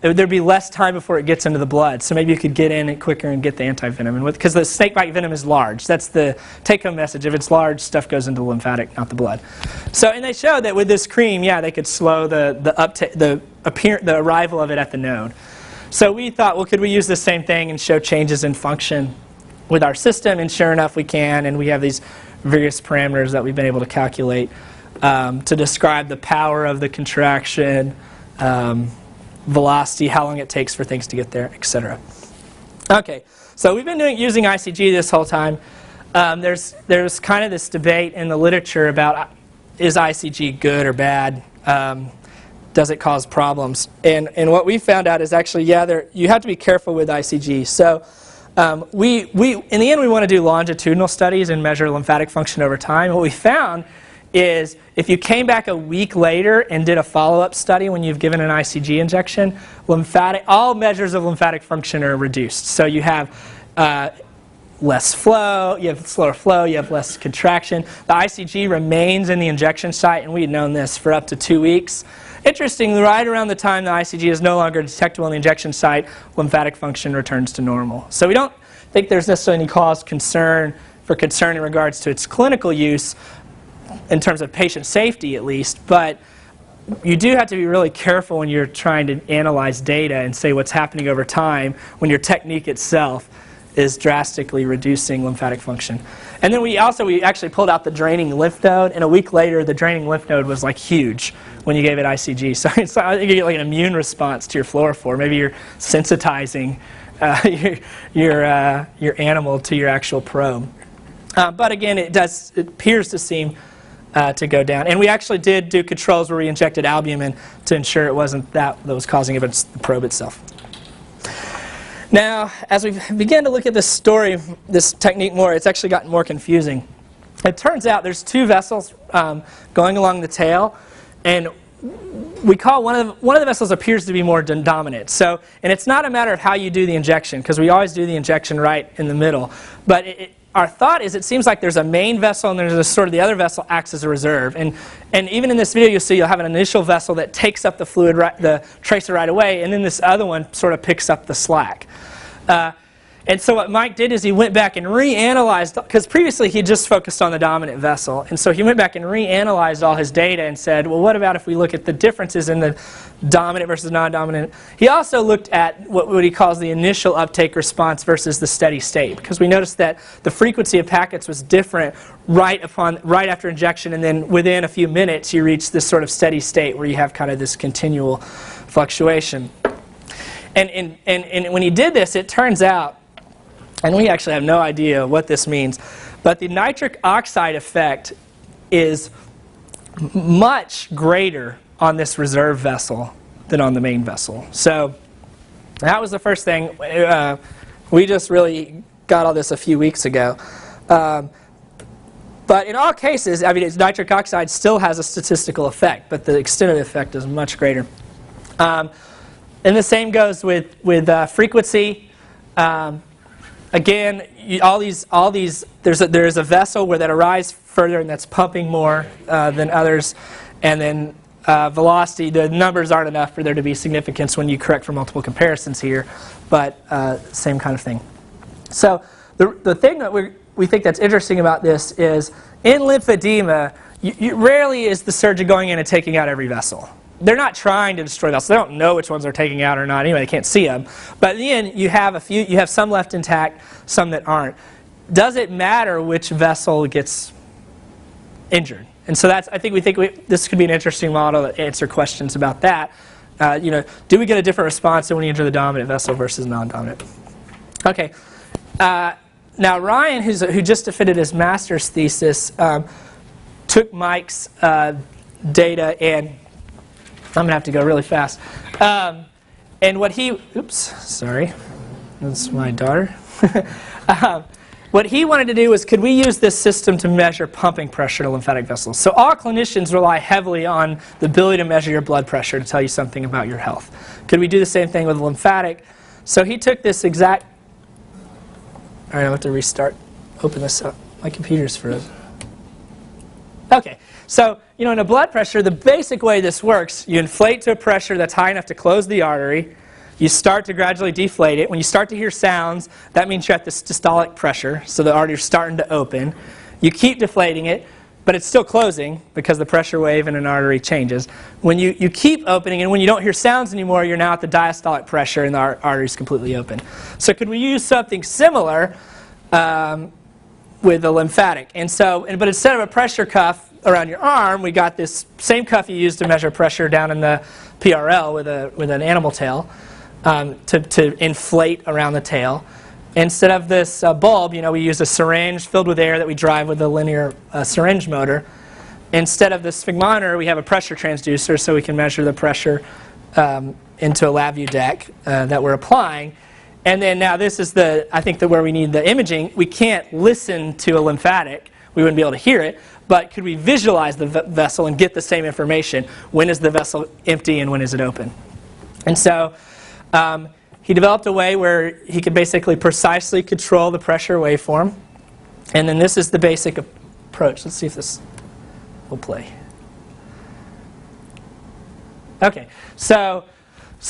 there'd be less time before it gets into the blood. So maybe you could get in it quicker and get the anti-venom. Because the snake bite venom is large. That's the take-home message. If it's large, stuff goes into the lymphatic, not the blood. So, and they showed that with this cream, yeah, they could slow the arrival of it at the node. So we thought, well, could we use the same thing and show changes in function with our system? And sure enough, we can. And we have these various parameters that we've been able to calculate to describe the power of the contraction, velocity, how long it takes for things to get there, etc. Okay, so we've been using ICG this whole time. There's kind of this debate in the literature about is ICG good or bad? Does it cause problems? And what we found out is actually, yeah, you have to be careful with ICG. So in the end, we want to do longitudinal studies and measure lymphatic function over time. What we found is if you came back a week later and did a follow-up study when you've given an ICG injection, all measures of lymphatic function are reduced. So you have less flow, you have slower flow, you have less contraction. The ICG remains in the injection site, and we had known this for up to 2 weeks. Interestingly, right around the time the ICG is no longer detectable in the injection site, lymphatic function returns to normal. So we don't think there's necessarily any cause for concern in regards to its clinical use, in terms of patient safety at least, but you do have to be really careful when you're trying to analyze data and say what's happening over time when your technique itself is drastically reducing lymphatic function. And then we actually pulled out the draining lymph node, and a week later the draining lymph node was like huge when you gave it ICG. So I think you get like an immune response to your fluorophore. Maybe you're sensitizing your animal to your actual probe. But again, it appears to seem to go down. And we actually did do controls where we injected albumin to ensure it wasn't that was causing it, but it's the probe itself. Now, as we begin to look at this story, this technique more, it's actually gotten more confusing. It turns out there's two vessels going along the tail, and we call one of the vessels appears to be more dominant. So, and it's not a matter of how you do the injection, because we always do the injection right in the middle. But our thought is it seems like there's a main vessel and there's a sort of the other vessel acts as a reserve. And even in this video you'll see you'll have an initial vessel that takes up the fluid, the tracer right away, and then this other one sort of picks up the slack. And so what Mike did is he went back and reanalyzed, because previously he just focused on the dominant vessel. And so he went back and reanalyzed all his data and said, well, what about if we look at the differences in the dominant versus non-dominant? He also looked at what he calls the initial uptake response versus the steady state, because we noticed that the frequency of packets was different right after injection, and then within a few minutes you reach this sort of steady state where you have kind of this continual fluctuation. And when he did this, it turns out, and we actually have no idea what this means, but the nitric oxide effect is much greater on this reserve vessel than on the main vessel. So that was the first thing. We just really got all this a few weeks ago. But in all cases, I mean, nitric oxide still has a statistical effect, but the extent of the effect is much greater. And the same goes with frequency. Again, there's a vessel where that arrives further and that's pumping more than others, and then velocity, the numbers aren't enough for there to be significance when you correct for multiple comparisons here, but same kind of thing. So the thing that we think that's interesting about this is in lymphedema, rarely is the surgeon going in and taking out every vessel. They're not trying to destroy vessels. They don't know which ones they're taking out or not. Anyway, they can't see them. But in the end, you have some left intact, some that aren't. Does it matter which vessel gets injured? And so I think this could be an interesting model to answer questions about that. Do we get a different response when we injure the dominant vessel versus non-dominant? Okay. Now Ryan, who just defended his master's thesis, took Mike's data, and I'm going to have to go really fast. And what he, oops, sorry, that's my daughter. What he wanted to do was, could we use this system to measure pumping pressure to lymphatic vessels? So all clinicians rely heavily on the ability to measure your blood pressure to tell you something about your health. Could we do the same thing with lymphatic? So he took this exact, all right, I'll have to restart, open this up. My computer's frozen. Okay, so in a blood pressure, the basic way this works, you inflate to a pressure that's high enough to close the artery. You start to gradually deflate it. When you start to hear sounds, that means you're at the systolic pressure, so the artery's starting to open. You keep deflating it, but it's still closing because the pressure wave in an artery changes. When you keep opening, and when you don't hear sounds anymore, you're now at the diastolic pressure and the artery's completely open. So could we use something similar with a lymphatic? But instead of a pressure cuff around your arm, we got this same cuff you use to measure pressure down in the PRL with an animal tail. To inflate around the tail. Instead of this bulb, we use a syringe filled with air that we drive with a linear syringe motor. Instead of the sphygmometer, we have a pressure transducer so we can measure the pressure into a LabVIEW deck that we're applying. And then now this is I think where we need the imaging. We can't listen to a lymphatic. We wouldn't be able to hear it. But could we visualize the vessel and get the same information? When is the vessel empty and when is it open? And so he developed a way where he could basically precisely control the pressure waveform. And then this is the basic approach. Let's see if this will play. Okay, so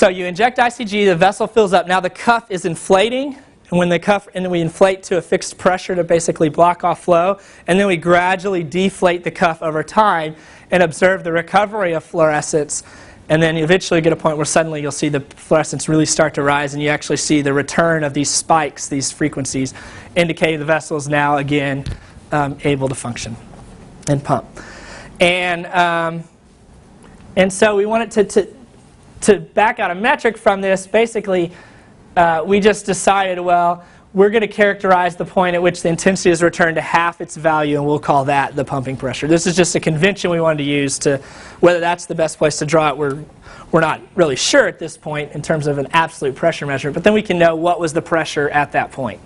you inject ICG, the vessel fills up. Now the cuff is inflating, and then we inflate to a fixed pressure to basically block off flow, and then we gradually deflate the cuff over time and observe the recovery of fluorescence. And then you eventually get a point where suddenly you'll see the fluorescence really start to rise, and you actually see the return of these spikes, these frequencies, indicating the vessel is now again able to function and pump. And so we wanted to back out a metric from this. Basically, we just decided, well, we're going to characterize the point at which the intensity is returned to half its value, and we'll call that the pumping pressure. This is just a convention we wanted to use to, whether that's the best place to draw it, we're not really sure at this point in terms of an absolute pressure measure, but then we can know what was the pressure at that point.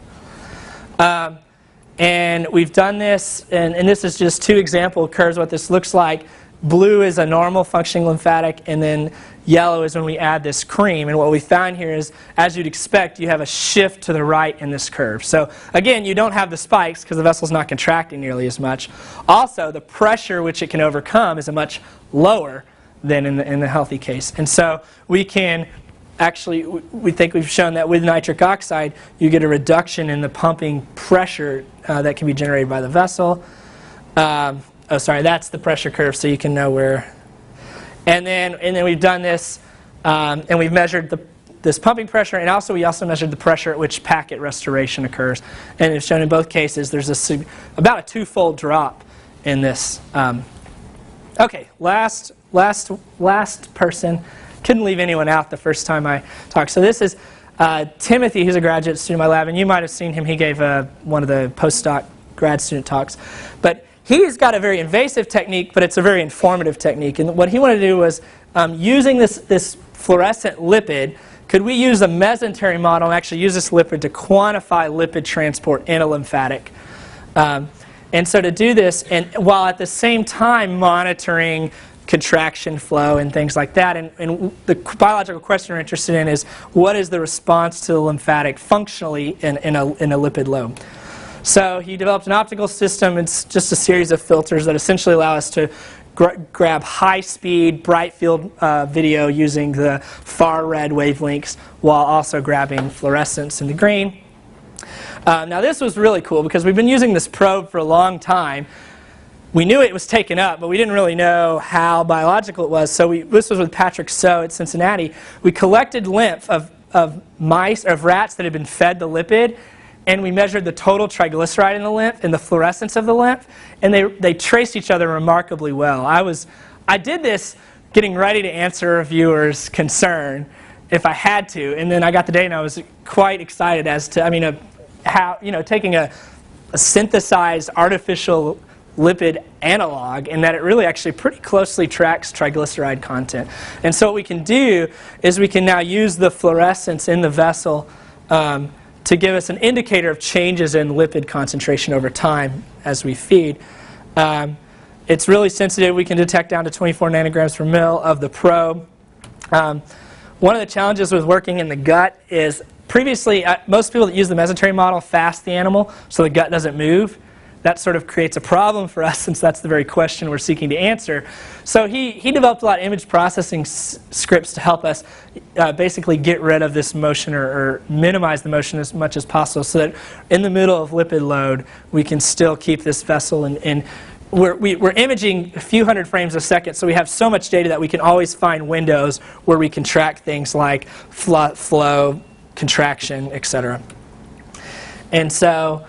And we've done this, and this is just two example curves what this looks like. Blue is a normal functioning lymphatic, and then yellow is when we add this cream. And what we found here is, as you'd expect, you have a shift to the right in this curve. So again, you don't have the spikes because the vessel's not contracting nearly as much. Also, the pressure which it can overcome is a much lower than in the healthy case. And so we can actually, we think we've shown that with nitric oxide, you get a reduction in the pumping pressure that can be generated by the vessel. Oh, sorry, that's the pressure curve, so you can know where. And then we've done this, and we've measured this pumping pressure, and we also measured the pressure at which packet restoration occurs. And it's shown in both cases there's about a twofold drop in this. Okay, last person. Couldn't leave anyone out the first time I talked. So this is Timothy, who's a graduate student in my lab, and you might have seen him. He gave one of the postdoc grad student talks. But he's got a very invasive technique, but it's a very informative technique. And what he wanted to do was, using this fluorescent lipid, could we use a mesentery model and actually use this lipid to quantify lipid transport in a lymphatic? And so to do this, and while at the same time monitoring contraction flow and things like that, and the biological question we're interested in is, what is the response to the lymphatic functionally in a lipid load? So he developed an optical system. It's just a series of filters that essentially allow us to grab high-speed, bright field video using the far red wavelengths while also grabbing fluorescence in the green. Now this was really cool because we've been using this probe for a long time. We knew it was taken up, but we didn't really know how biological it was. So this was with Patrick So at Cincinnati. We collected lymph of rats that had been fed the lipid, and we measured the total triglyceride in the lymph and the fluorescence of the lymph, and they traced each other remarkably well. I did this getting ready to answer a viewer's concern if I had to, and then I got the data and I was quite excited as to, how, taking a synthesized artificial lipid analog, and that it really actually pretty closely tracks triglyceride content. And so what we can do is we can now use the fluorescence in the vessel to give us an indicator of changes in lipid concentration over time as we feed. It's really sensitive. We can detect down to 24 nanograms per mil of the probe. One of the challenges with working in the gut is previously most people that use the mesentery model fast the animal so the gut doesn't move. That sort of creates a problem for us since that's the very question we're seeking to answer. So he developed a lot of image processing scripts to help us basically get rid of this motion or minimize the motion as much as possible so that in the middle of lipid load we can still keep this vessel in. We're imaging a few hundred frames a second, so we have so much data that we can always find windows where we can track things like flow, contraction, etc. And so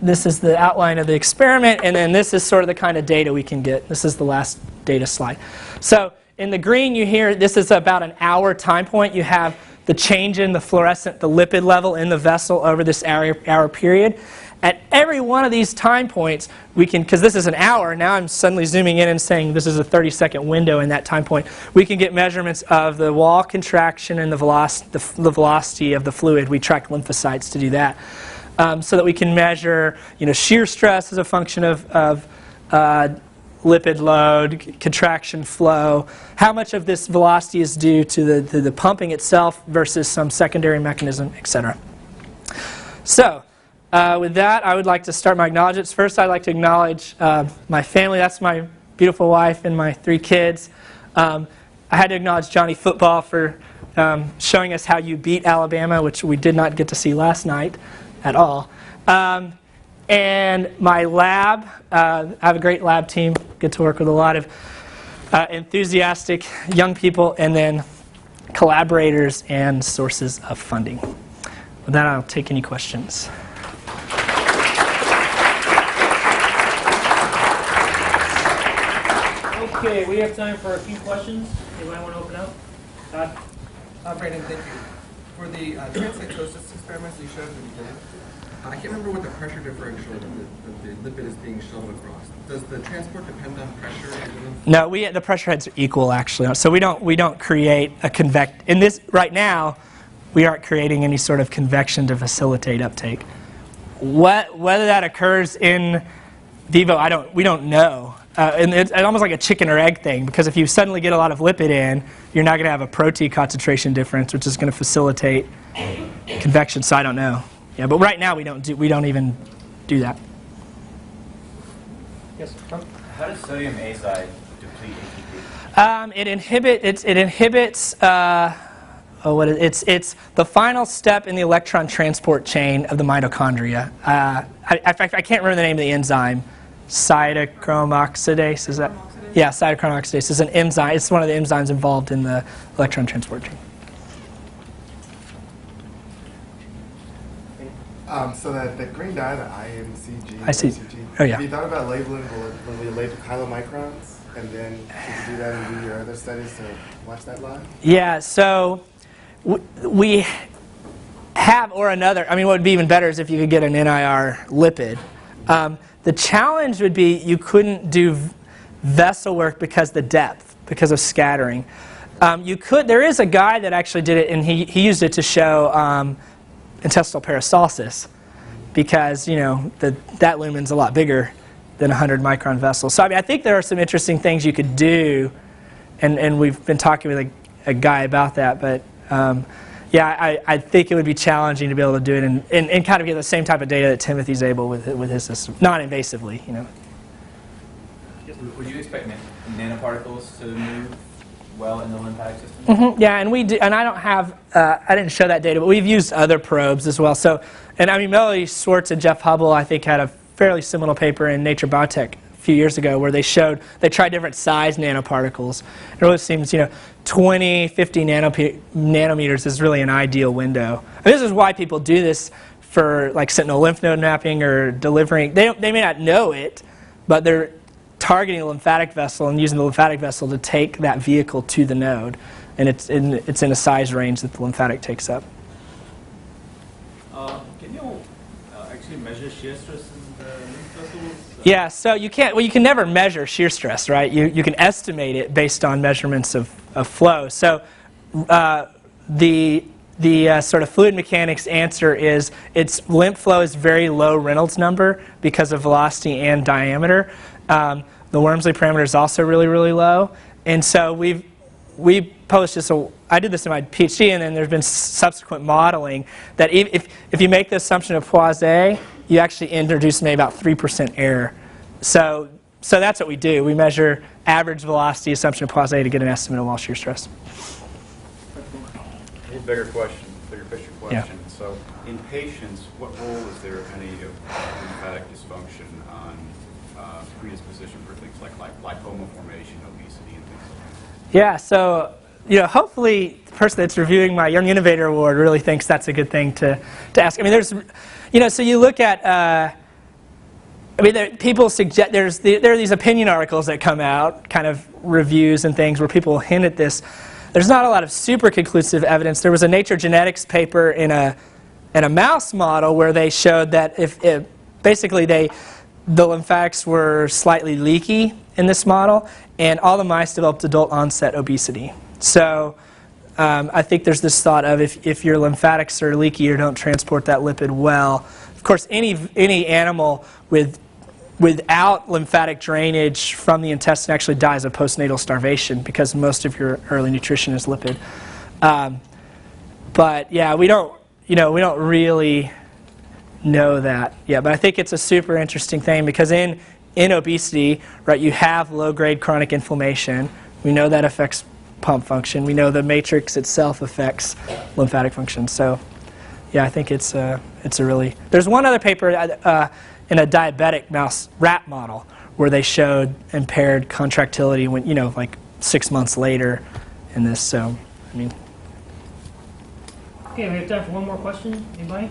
this is the outline of the experiment, and then this is sort of the kind of data we can get. This is the last data slide. So in the green, you hear this is about an hour time point. You have the change in the fluorescent, the lipid level in the vessel over this hour period. At every one of these time points, we can, because this is an hour, now I'm suddenly zooming in and saying this is a 30-second window in that time point, we can get measurements of the wall contraction and the velocity of the fluid. We track lymphocytes to do that. So that we can measure, shear stress as a function of lipid load, contraction flow, how much of this velocity is due to the pumping itself versus some secondary mechanism, etc. So with that, I would like to start my acknowledgements. First, I'd like to acknowledge my family. That's my beautiful wife and my 3 kids. I had to acknowledge Johnny Football for showing us how you beat Alabama, which we did not get to see last night at all. And my lab, I have a great lab team, get to work with a lot of enthusiastic young people, and then collaborators and sources of funding. With that, I'll take any questions. Okay, we have time for a few questions. Anybody want to open up? Todd? Brandon, thank you. For the transcytosis experiments that you showed at the beginning, I can't remember what the pressure differential that the lipid is being shuttled across. Does the transport depend on pressure? No, the pressure heads are equal actually. So we don't create a in this right now. We aren't creating any sort of convection to facilitate uptake. Whether that occurs in vivo, we don't know. And it's almost like a chicken or egg thing, because if you suddenly get a lot of lipid in, you're not going to have a protein concentration difference, which is going to facilitate convection. So I don't know. Yeah, but right now we don't even do that. Yes. How does sodium azide deplete ATP? It inhibits. It's the final step in the electron transport chain of the mitochondria. I can't remember the name of the enzyme. Cytochrome oxidase, is that? Yeah, cytochrome oxidase is an enzyme. It's one of the enzymes involved in the electron transport chain. So the green dye, the IMCG, I see. ICG, Oh, yeah. have you thought about labeling when we label kilomicrons, and then you do that and do your other studies to watch that live? Yeah, so we have, or another, what would be even better is if you could get an NIR lipid. The challenge would be you couldn't do vessel work because the depth, because of scattering. There is a guy that actually did it, and he used it to show intestinal peristalsis, because that lumen's a lot bigger than a 100 micron vessel. So I think there are some interesting things you could do, and we've been talking with a guy about that. But I think it would be challenging to be able to do it and kind of get the same type of data that Timothy's able with his system, non-invasively. Yes. Would you expect nanoparticles to move well in the lymphatic system? Yeah, and we do, and I don't have, I didn't show that data, but we've used other probes as well. So, and I mean, Melody Schwartz and Jeff Hubble, I think, had a fairly seminal paper in Nature Biotech a few years ago where they tried different size nanoparticles. It really seems, 20, 50 nanometers is really an ideal window. And this is why people do this for like sentinel lymph node mapping or delivering. They may not know it, but they're targeting the lymphatic vessel and using the lymphatic vessel to take that vehicle to the node. And it's in a size range that the lymphatic takes up. Can you actually measure shear stress in the lymph vessels? Yeah, so you can never measure shear stress, right? You can estimate it based on measurements of flow. So the sort of fluid mechanics answer is its lymph flow is very low Reynolds number because of velocity and diameter. The Wormsley parameter is also really, really low. And so we published this, I did this in my PhD, and then there's been subsequent modeling that if you make the assumption of Poisson, you actually introduce maybe about 3% error. So that's what we do. We measure average velocity assumption of Poisson to get an estimate of wall shear stress. A little bigger question, bigger picture question. Yeah. So in patients, what role is there, if any, of lymphatic dysfunction on predisposition for things like lipoma formation, obesity, and things like that? Yeah, so hopefully the person that's reviewing my Young Innovator Award really thinks that's a good thing to ask. I mean, there's, so you look at, people suggest, there are these opinion articles that come out, kind of reviews and things where people hint at this. There's not a lot of super conclusive evidence. There was a Nature Genetics paper in a mouse model where they showed that basically the lymphatics were slightly leaky in this model, and all the mice developed adult onset obesity. So I think there's this thought of if your lymphatics are leaky or don't transport that lipid well. Of course, any animal without lymphatic drainage from the intestine actually dies of postnatal starvation because most of your early nutrition is lipid. But yeah, we don't really know that yet. But I think it's a super interesting thing because in obesity, right, you have low-grade chronic inflammation. We know that affects pump function. We know the matrix itself affects lymphatic function. So yeah, I think it's a really. There's one other paper in a diabetic mouse rat model where they showed impaired contractility when like 6 months later in this. So I mean. Okay, we have time for one more question. Anybody?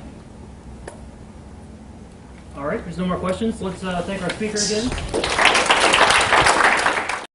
All right, there's no more questions. Let's thank our speaker again.